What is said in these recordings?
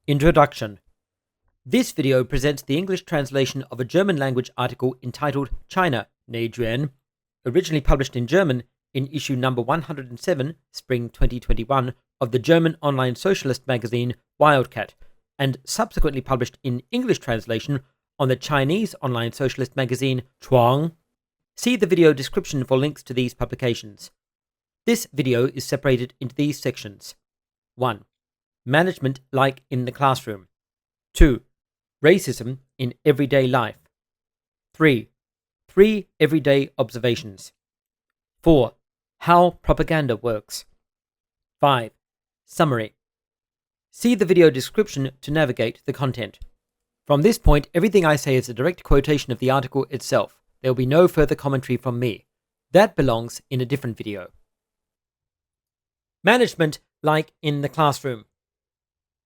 Introduction. This video presents the English translation of a German language article entitled China, ne juǎn, originally published in German in issue number 107, spring 2021, of the German online socialist magazine Wildcat, and subsequently published in English translation on the Chinese online socialist magazine Chuǎng. See the video description for links to these publications. This video is separated into these sections. 1. Management like in the classroom. 2. Racism in everyday life. 3. 3 everyday observations. 4. How propaganda works. 5. Summary. See the video description to navigate the content. From this point, everything I say is a direct quotation of the article itself. There will be no further commentary from me. That belongs in a different video. Management like in the classroom.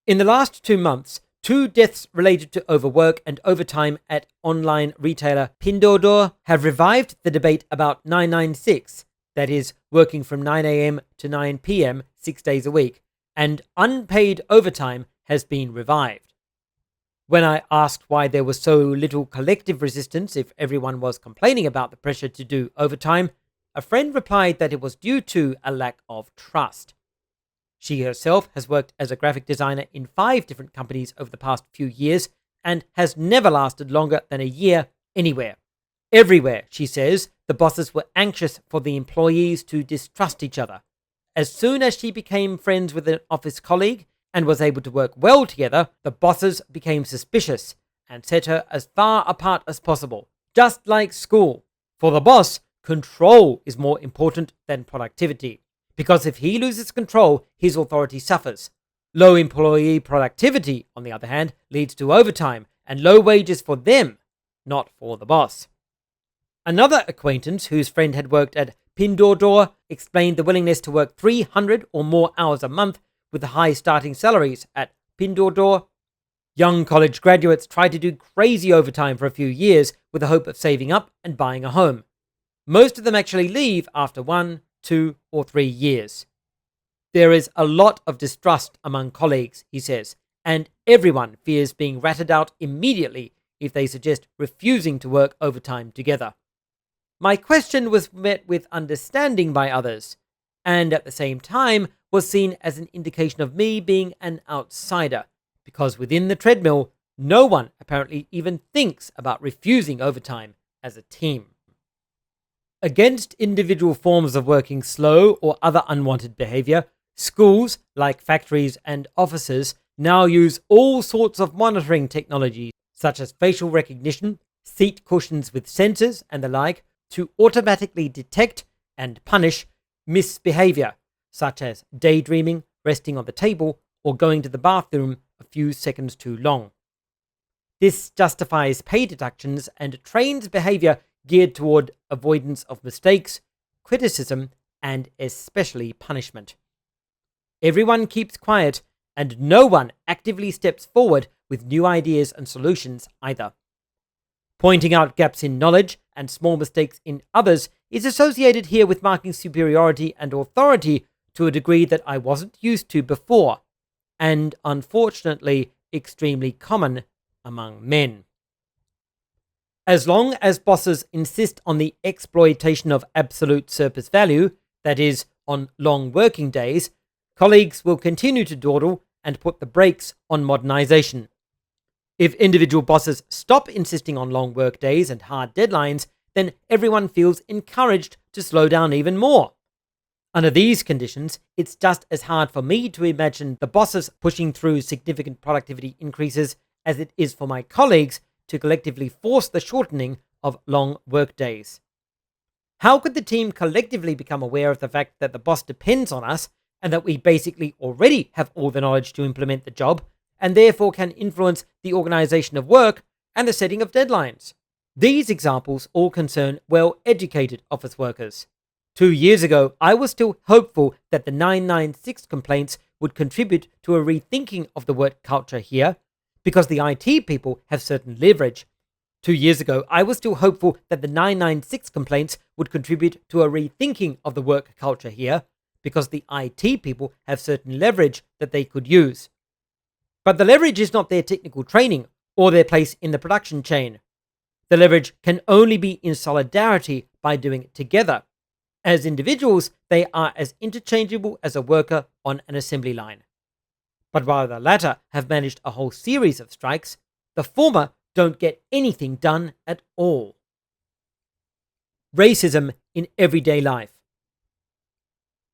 In the last 2 months, 2 deaths related to overwork and overtime at online retailer Pinduoduo have revived the debate about 996, that is, working from 9 a.m. to 9 p.m. 6 days a week, and unpaid overtime has been revived. When I asked why there was so little collective resistance if everyone was complaining about the pressure to do overtime, a friend replied that it was due to a lack of trust. She herself has worked as a graphic designer in 5 different companies over the past few years and has never lasted longer than a year anywhere. Everywhere, she says, the bosses were anxious for the employees to distrust each other. As soon as she became friends with an office colleague and was able to work well together, the bosses became suspicious and set her as far apart as possible. Just like school. For the boss, control is more important than productivity. Because if he loses control, his authority suffers. Low employee productivity, on the other hand, leads to overtime and low wages for them, not for the boss. Another acquaintance whose friend had worked at Pinduoduo explained the willingness to work 300 or more hours a month with the high starting salaries at Pinduoduo. Young college graduates try to do crazy overtime for a few years with the hope of saving up and buying a home. Most of them actually leave after 1, 2 or 3 years. There is a lot of distrust among colleagues, he says, and everyone fears being ratted out immediately if they suggest refusing to work overtime together. My question was met with understanding by others, and at the same time was seen as an indication of me being an outsider, because within the treadmill, no one apparently even thinks about refusing overtime as a team. Against individual forms of working slow or other unwanted behavior, schools, like factories and offices, now use all sorts of monitoring technologies, such as facial recognition, seat cushions with sensors, and the like, to automatically detect and punish misbehavior, such as daydreaming, resting on the table, or going to the bathroom a few seconds too long. This justifies pay deductions and trains behavior geared toward avoidance of mistakes, criticism, and especially punishment. Everyone keeps quiet, and no one actively steps forward with new ideas and solutions either. Pointing out gaps in knowledge and small mistakes in others is associated here with marking superiority and authority to a degree that I wasn't used to before, and unfortunately extremely common among men. As long as bosses insist on the exploitation of absolute surplus value, that is, on long working days, colleagues will continue to dawdle and put the brakes on modernization. If individual bosses stop insisting on long work days and hard deadlines, then everyone feels encouraged to slow down even more. Under these conditions, it's just as hard for me to imagine the bosses pushing through significant productivity increases as it is for my colleagues to collectively force the shortening of long work days. How could the team collectively become aware of the fact that the boss depends on us and that we basically already have all the knowledge to implement the job and therefore can influence the organization of work and the setting of deadlines? These examples all concern well-educated office workers. 2 years ago, I was still hopeful that the 996 complaints would contribute to a rethinking of the work culture here, because the IT people have certain leverage. 2 years ago, I was still hopeful that the 996 complaints would contribute to a rethinking of the work culture here, because the IT people have certain leverage that they could use. But the leverage is not their technical training or their place in the production chain. The leverage can only be in solidarity by doing it together. As individuals, they are as interchangeable as a worker on an assembly line. But while the latter have managed a whole series of strikes, the former don't get anything done at all. Racism in everyday life.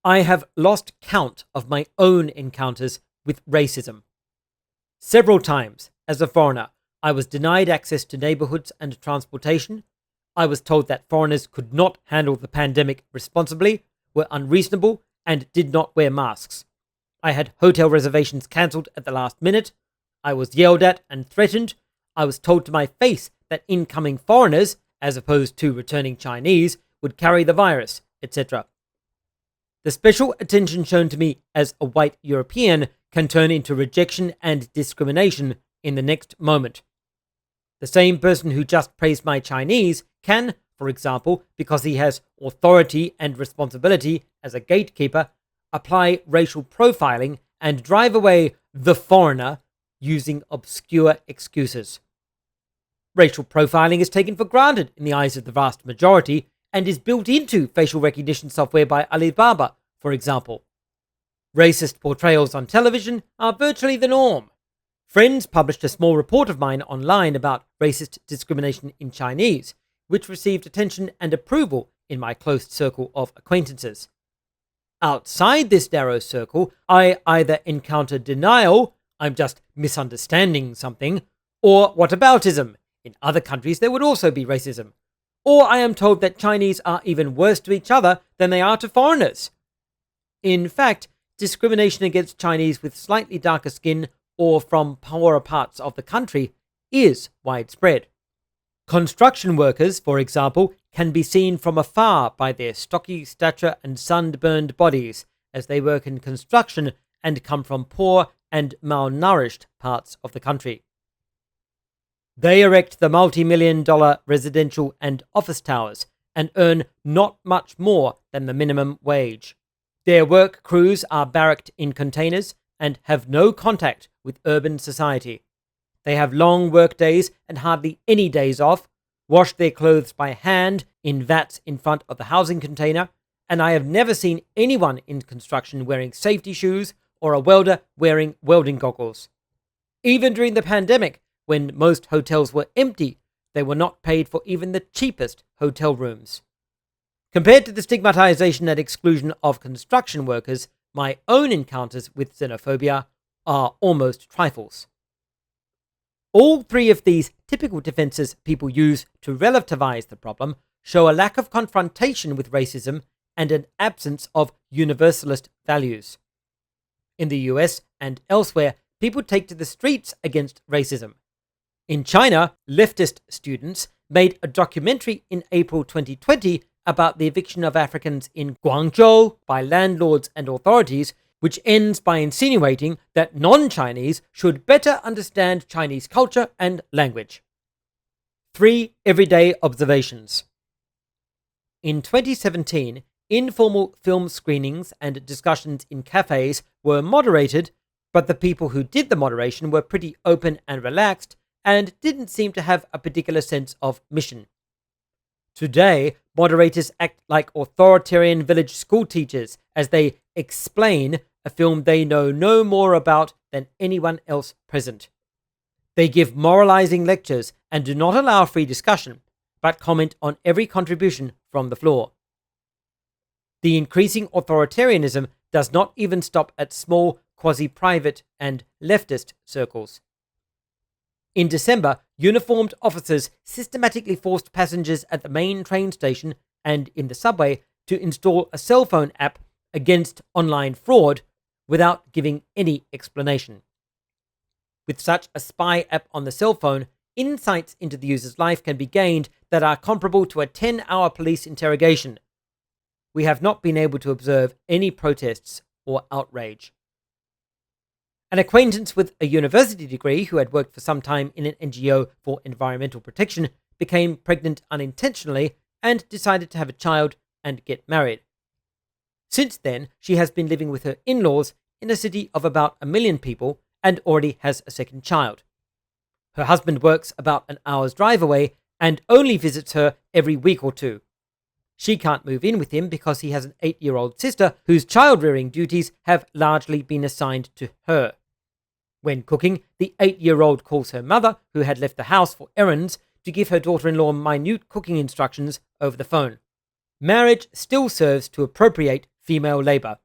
I have lost count of my own encounters with racism. Several times, as a foreigner, I was denied access to neighborhoods and transportation. I was told that foreigners could not handle the pandemic responsibly, were unreasonable, and did not wear masks. I had hotel reservations cancelled at the last minute. I was yelled at and threatened. I was told to my face that incoming foreigners, as opposed to returning Chinese, would carry the virus, etc. The special attention shown to me as a white European can turn into rejection and discrimination in the next moment. The same person who just praised my Chinese can, for example, because he has authority and responsibility as a gatekeeper, apply racial profiling and drive away the foreigner using obscure excuses. Racial profiling is taken for granted in the eyes of the vast majority and is built into facial recognition software by Alibaba, for example. Racist portrayals on television are virtually the norm. Friends published a small report of mine online about racist discrimination in Chinese, which received attention and approval in my close circle of acquaintances. Outside this narrow circle, I either encounter denial, I'm just misunderstanding something, or whataboutism. In other countries there would also be racism. Or I am told that Chinese are even worse to each other than they are to foreigners. In fact, discrimination against Chinese with slightly darker skin or from poorer parts of the country is widespread. Construction workers, for example, can be seen from afar by their stocky stature and sunburned bodies as they work in construction and come from poor and malnourished parts of the country. They erect the multi-million-dollar residential and office towers and earn not much more than the minimum wage. Their work crews are barracked in containers and have no contact with urban society. They have long work days and hardly any days off, wash their clothes by hand in vats in front of the housing container, and I have never seen anyone in construction wearing safety shoes or a welder wearing welding goggles. Even during the pandemic, when most hotels were empty, they were not paid for even the cheapest hotel rooms. Compared to the stigmatization and exclusion of construction workers, my own encounters with xenophobia are almost trifles. All three of these typical defenses people use to relativize the problem show a lack of confrontation with racism and an absence of universalist values. In the US and elsewhere, people take to the streets against racism. In China, leftist students made a documentary in April 2020 about the eviction of Africans in Guangzhou by landlords and authorities, which ends by insinuating that non-Chinese should better understand Chinese culture and language. 3 everyday observations. In 2017, informal film screenings and discussions in cafes were moderated, but the people who did the moderation were pretty open and relaxed and didn't seem to have a particular sense of mission. Today, moderators act like authoritarian village school teachers as they explain a film they know no more about than anyone else present. They give moralizing lectures and do not allow free discussion, but comment on every contribution from the floor. The increasing authoritarianism does not even stop at small, quasi-private and leftist circles. In December, uniformed officers systematically forced passengers at the main train station and in the subway to install a cell phone app against online fraud without giving any explanation. With such a spy app on the cell phone, insights into the user's life can be gained that are comparable to a 10-hour police interrogation. We have not been able to observe any protests or outrage. An acquaintance with a university degree who had worked for some time in an NGO for environmental protection became pregnant unintentionally and decided to have a child and get married. Since then, she has been living with her in-laws in a city of about 1 million people and already has a second child. Her husband works about an hour's drive away and only visits her every week or two. She can't move in with him because he has an 8-year-old sister whose child-rearing duties have largely been assigned to her. When cooking, the 8-year-old calls her mother, who had left the house for errands, to give her daughter-in-law minute cooking instructions over the phone. Marriage still serves to appropriate female labor.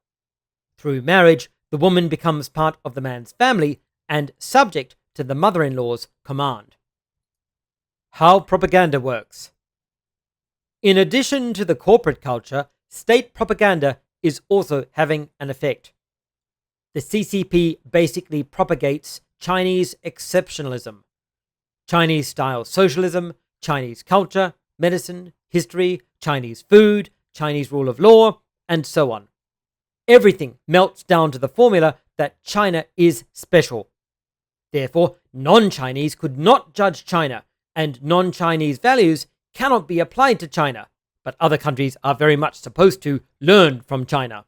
Through marriage, the woman becomes part of the man's family and subject to the mother-in-law's command. How propaganda works. In addition to the corporate culture, state propaganda is also having an effect. The CCP basically propagates Chinese exceptionalism, Chinese-style socialism, Chinese culture, medicine, history, Chinese food, Chinese rule of law, and so on. Everything melts down to the formula that China is special. Therefore, non-Chinese could not judge China, and non-Chinese values cannot be applied to China, but other countries are very much supposed to learn from China.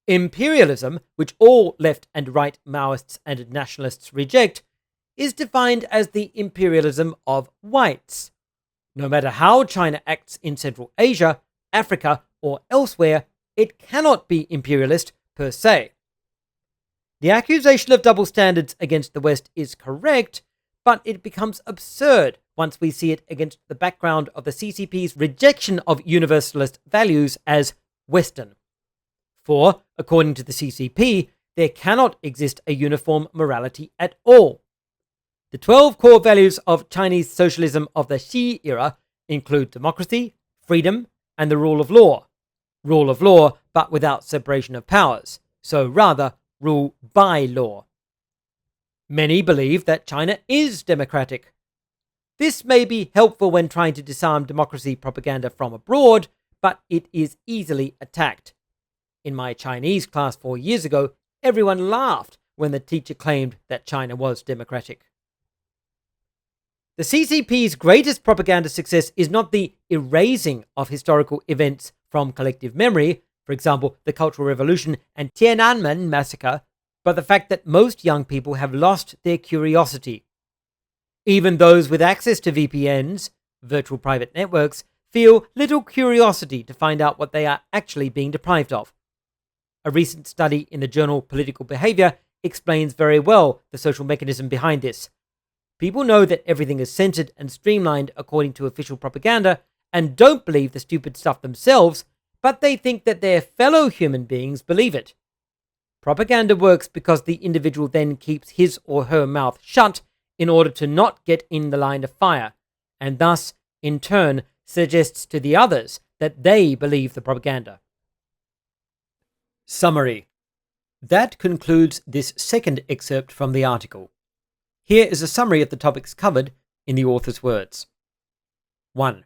Imperialism, which all left and right Maoists and nationalists reject, is defined as the imperialism of whites. No matter how China acts in Central Asia, Africa, or elsewhere, it cannot be imperialist per se. The accusation of double standards against the West is correct, but it becomes absurd once we see it against the background of the CCP's rejection of universalist values as Western. For, according to the CCP, there cannot exist a uniform morality at all. The 12 core values of Chinese socialism of the Xi era include democracy, freedom, and the rule of law. Rule of law, but without separation of powers, so rather rule by law. Many believe that China is democratic. This may be helpful when trying to disarm democracy propaganda from abroad, but it is easily attacked. In my Chinese class 4 years ago, everyone laughed when the teacher claimed that China was democratic. The CCP's greatest propaganda success is not the erasing of historical events from collective memory, for example, the Cultural Revolution and Tiananmen massacre, but the fact that most young people have lost their curiosity. Even those with access to VPNs, virtual private networks, feel little curiosity to find out what they are actually being deprived of. A recent study in the journal Political Behavior explains very well the social mechanism behind this. People know that everything is censored and streamlined according to official propaganda and don't believe the stupid stuff themselves, but they think that their fellow human beings believe it. Propaganda works because the individual then keeps his or her mouth shut in order to not get in the line of fire, and thus, in turn, suggests to the others that they believe the propaganda. Summary. That concludes this second excerpt from the article. Here is a summary of the topics covered in the author's words. 1.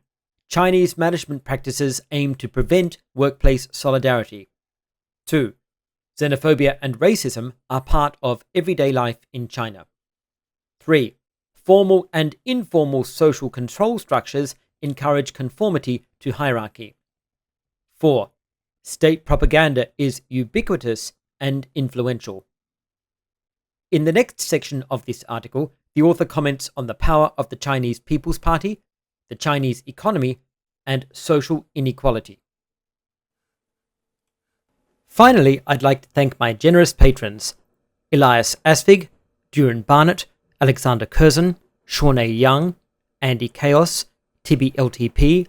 Chinese management practices aim to prevent workplace solidarity. 2. Xenophobia and racism are part of everyday life in China. 3. Formal and informal social control structures encourage conformity to hierarchy. 4. State propaganda is ubiquitous and influential. In the next section of this article, the author comments on the power of the Chinese People's Party, the Chinese economy, and social inequality. Finally, I'd like to thank my generous patrons: Elias Asfig, Duran Barnett, Alexander Curzon, Shawnee Young, Andy Chaos, Tibby LTP,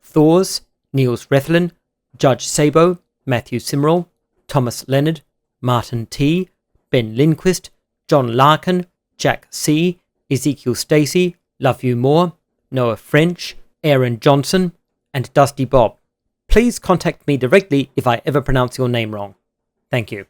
Thors, Niels Rethlin, Judge Sabo, Matthew Simrell, Thomas Leonard, Martin T, Ben Lindquist, John Larkin, Jack C, Ezekiel Stacey, Love You More, Noah French, Aaron Johnson, and Dusty Bob. Please contact me directly if I ever pronounce your name wrong. Thank you.